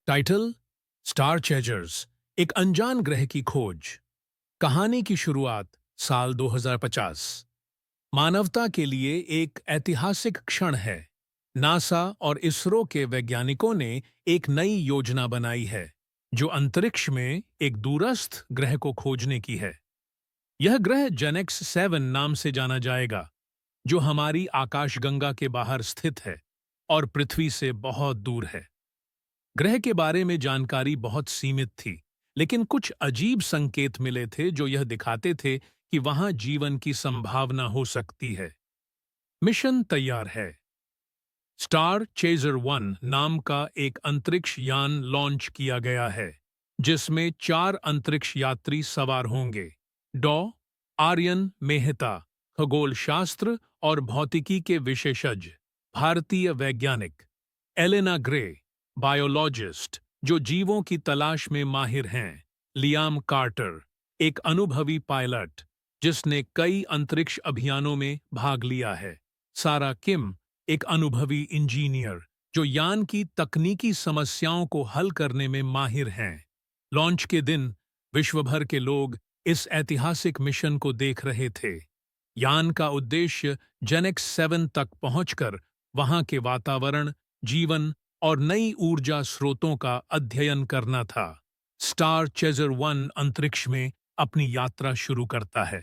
Title star chasers, एक अनजान ग्रह की खोज। कहानी की शुरुआत साल 2050। मानवता के लिए एक ऐतिहासिक क्षण है। नासा और इसरो के वैज्ञानिकों ने एक नई योजना बनाई है जो अंतरिक्ष में एक दूरस्थ ग्रह को खोजने की है। यह ग्रह जेनेक्स 7 नाम से जाना जाएगा, जो हमारी आकाशगंगा के बाहर स्थित है और पृथ्वी से बहुत दूर है। ग्रह के बारे में जानकारी बहुत सीमित थी, लेकिन कुछ अजीब संकेत मिले थे जो यह दिखाते थे कि वहां जीवन की संभावना हो सकती है। मिशन तैयार है। स्टार चेजर 1 नाम का एक अंतरिक्ष यान लॉन्च किया गया है, जिसमें 4 अंतरिक्ष यात्री सवार होंगे। डॉ आर्यन मेहता, खगोल शास्त्र और भौतिकी के विशेषज्ञ, भारतीय वैज्ञानिक। एलेना ग्रे, बायोलॉजिस्ट, जो जीवों की तलाश में माहिर हैं। लियाम कार्टर, एक अनुभवी पायलट जिसने कई अंतरिक्ष अभियानों में भाग लिया है। सारा किम, एक अनुभवी इंजीनियर जो यान की तकनीकी समस्याओं को हल करने में माहिर हैं। लॉन्च के दिन विश्व भर के लोग इस ऐतिहासिक मिशन को देख रहे थे। यान का उद्देश्य जेनेक्स 7 तक पहुंचकर वहां के वातावरण, जीवन और नई ऊर्जा स्रोतों का अध्ययन करना था। स्टार चेजर 1 अंतरिक्ष में अपनी यात्रा शुरू करता है।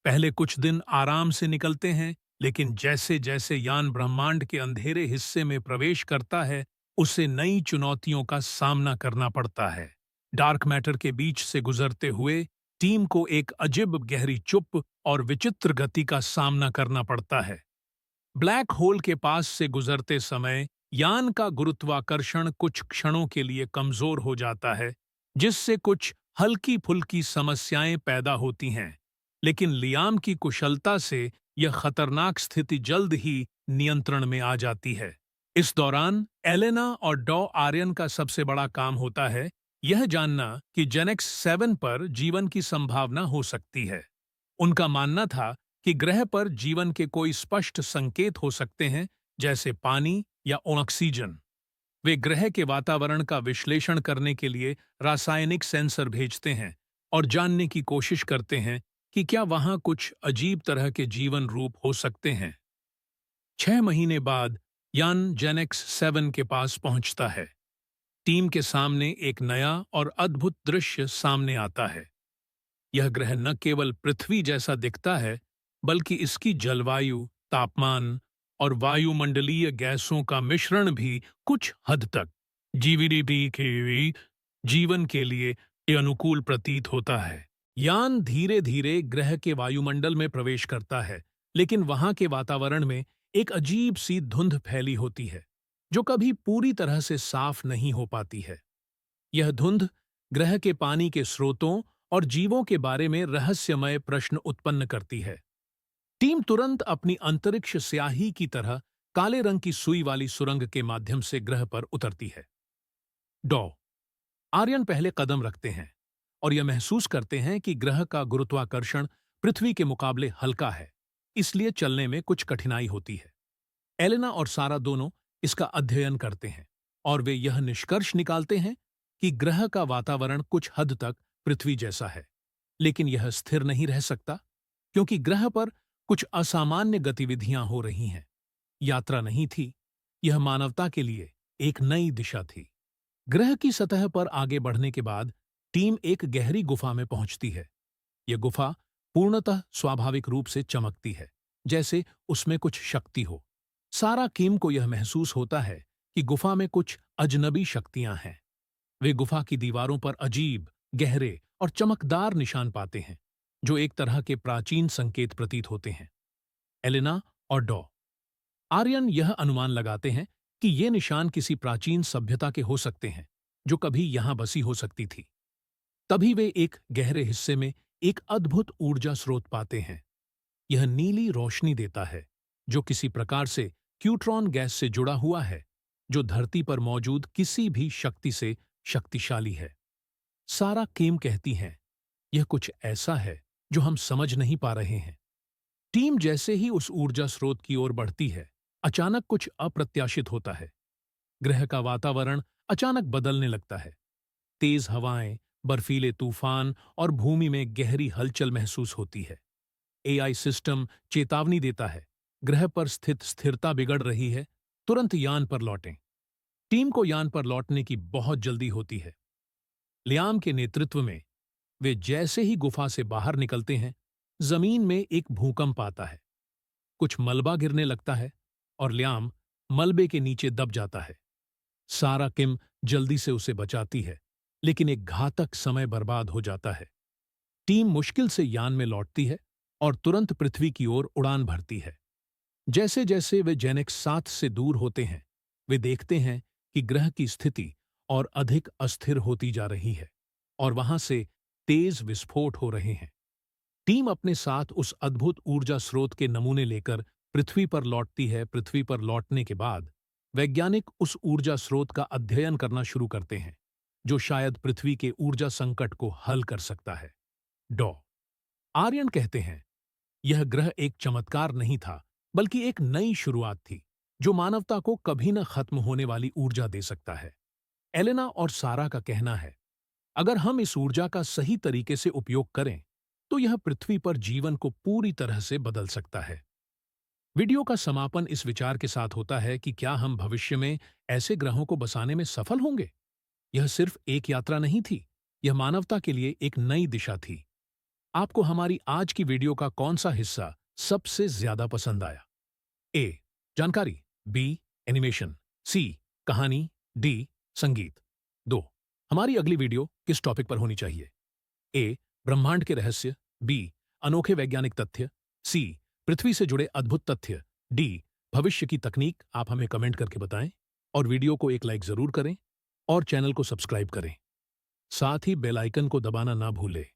पहले कुछ दिन आराम से निकलते हैं, लेकिन जैसे जैसे यान ब्रह्मांड के अंधेरे हिस्से में प्रवेश करता है, उसे नई चुनौतियों का सामना करना पड़ता है। डार्क मैटर के बीच से गुजरते हुए टीम को एक अजीब गहरी चुप और विचित्र गति का सामना करना पड़ता है। ब्लैक होल के पास से गुजरते समय यान का गुरुत्वाकर्षण कुछ क्षणों के लिए कमजोर हो जाता है, जिससे कुछ हल्की फुल्की समस्याएं पैदा होती हैं। लेकिन लियाम की कुशलता से यह खतरनाक स्थिति जल्द ही नियंत्रण में आ जाती है। इस दौरान एलेना और डॉ आर्यन का सबसे बड़ा काम होता है यह जानना कि जेनेक्स 7 पर जीवन की संभावना हो सकती है। उनका मानना था कि ग्रह पर जीवन के कोई स्पष्ट संकेत हो सकते हैं, जैसे पानी या ऑक्सीजन। वे ग्रह के वातावरण का विश्लेषण करने के लिए रासायनिक सेंसर भेजते हैं और जानने की कोशिश करते हैं कि क्या वहां कुछ अजीब तरह के जीवन रूप हो सकते हैं। 6 महीने बाद यान जेनेक्स 7 के पास पहुंचता है। टीम के सामने एक नया और अद्भुत दृश्य सामने आता है। यह ग्रह न केवल पृथ्वी जैसा दिखता है, बल्कि इसकी जलवायु, तापमान और वायुमंडलीय गैसों का मिश्रण भी कुछ हद तक जीवीडीपी के जीवन के लिए अनुकूल प्रतीत होता है। यान धीरे धीरे ग्रह के वायुमंडल में प्रवेश करता है, लेकिन वहां के वातावरण में एक अजीब सी धुंध फैली होती है, जो कभी पूरी तरह से साफ नहीं हो पाती है। यह धुंध ग्रह के पानी के स्रोतों और जीवों के बारे में रहस्यमय प्रश्न उत्पन्न करती है। टीम तुरंत अपनी अंतरिक्ष स्याही की तरह काले रंग की सुई वाली सुरंग के माध्यम से ग्रह पर उतरती है। डॉ आर्यन पहले कदम रखते हैं और यह महसूस करते हैं कि ग्रह का गुरुत्वाकर्षण पृथ्वी के मुकाबले हल्का है, इसलिए चलने में कुछ कठिनाई होती है। एलेना और सारा दोनों इसका अध्ययन करते हैं और वे यह निष्कर्ष निकालते हैं कि ग्रह का वातावरण कुछ हद तक पृथ्वी जैसा है, लेकिन यह स्थिर नहीं रह सकता, क्योंकि ग्रह पर कुछ असामान्य गतिविधियां हो रही हैं। यात्रा नहीं थी, यह मानवता के लिए एक नई दिशा थी। ग्रह की सतह पर आगे बढ़ने के बाद टीम एक गहरी गुफा में पहुंचती है। यह गुफा पूर्णतः स्वाभाविक रूप से चमकती है, जैसे उसमें कुछ शक्ति हो। सारा किम को यह महसूस होता है कि गुफा में कुछ अजनबी शक्तियां हैं। वे गुफा की दीवारों पर अजीब, गहरे और चमकदार निशान पाते हैं, जो एक तरह के प्राचीन संकेत प्रतीत होते हैं। एलेना और डॉ आर्यन यह अनुमान लगाते हैं कि ये निशान किसी प्राचीन सभ्यता के हो सकते हैं, जो कभी यहां बसी हो सकती थी। तभी वे एक गहरे हिस्से में एक अद्भुत ऊर्जा स्रोत पाते हैं। यह नीली रोशनी देता है, जो किसी प्रकार से क्यूट्रॉन गैस से जुड़ा हुआ है, जो धरती पर मौजूद किसी भी शक्ति से शक्तिशाली है। सारा केम कहती हैं, यह कुछ ऐसा है जो हम समझ नहीं पा रहे हैं। टीम जैसे ही उस ऊर्जा स्रोत की ओर बढ़ती है, अचानक कुछ अप्रत्याशित होता है। ग्रह का वातावरण अचानक बदलने लगता है। तेज हवाएं, बर्फीले तूफान और भूमि में गहरी हलचल महसूस होती है। एआई सिस्टम चेतावनी देता है, ग्रह पर स्थित स्थिरता बिगड़ रही है, तुरंत यान पर लौटें। टीम को यान पर लौटने की बहुत जल्दी होती है। लियाम के नेतृत्व में वे जैसे ही गुफा से बाहर निकलते हैं, जमीन में एक भूकंप आता है। कुछ मलबा गिरने लगता है और लियाम मलबे के नीचे दब जाता है। सारा किम जल्दी से उसे बचाती है, लेकिन एक घातक समय बर्बाद हो जाता है। टीम मुश्किल से यान में लौटती है और तुरंत पृथ्वी की ओर उड़ान भरती है। जैसे जैसे वे जेनेक्स 7 से दूर होते हैं, वे देखते हैं कि ग्रह की स्थिति और अधिक अस्थिर होती जा रही है और वहां से तेज विस्फोट हो रहे हैं। टीम अपने साथ उस अद्भुत ऊर्जा स्रोत के नमूने लेकर पृथ्वी पर लौटती है। पृथ्वी पर लौटने के बाद वैज्ञानिक उस ऊर्जा स्रोत का अध्ययन करना शुरू करते हैं, जो शायद पृथ्वी के ऊर्जा संकट को हल कर सकता है। डॉ आर्यन कहते हैं, यह ग्रह एक चमत्कार नहीं था, बल्कि एक नई शुरुआत थी, जो मानवता को कभी न खत्म होने वाली ऊर्जा दे सकता है। एलेना और सारा का कहना है, अगर हम इस ऊर्जा का सही तरीके से उपयोग करें, तो यह पृथ्वी पर जीवन को पूरी तरह से बदल सकता है। वीडियो का समापन इस विचार के साथ होता है कि क्या हम भविष्य में ऐसे ग्रहों को बसाने में सफल होंगे? यह सिर्फ एक यात्रा नहीं थी, यह मानवता के लिए एक नई दिशा थी। आपको हमारी आज की वीडियो का कौन सा हिस्सा सबसे ज्यादा पसंद आया? ए. जानकारी, बी. एनिमेशन, सी. कहानी, डी. संगीत। 2. हमारी अगली वीडियो किस टॉपिक पर होनी चाहिए? ए. ब्रह्मांड के रहस्य, बी. अनोखे वैज्ञानिक तथ्य, सी. पृथ्वी से जुड़े अद्भुत तथ्य, डी. भविष्य की तकनीक। आप हमें कमेंट करके बताएं और वीडियो को एक लाइक जरूर करें और चैनल को सब्सक्राइब करें। साथ ही बेल आइकन को दबाना ना भूलें।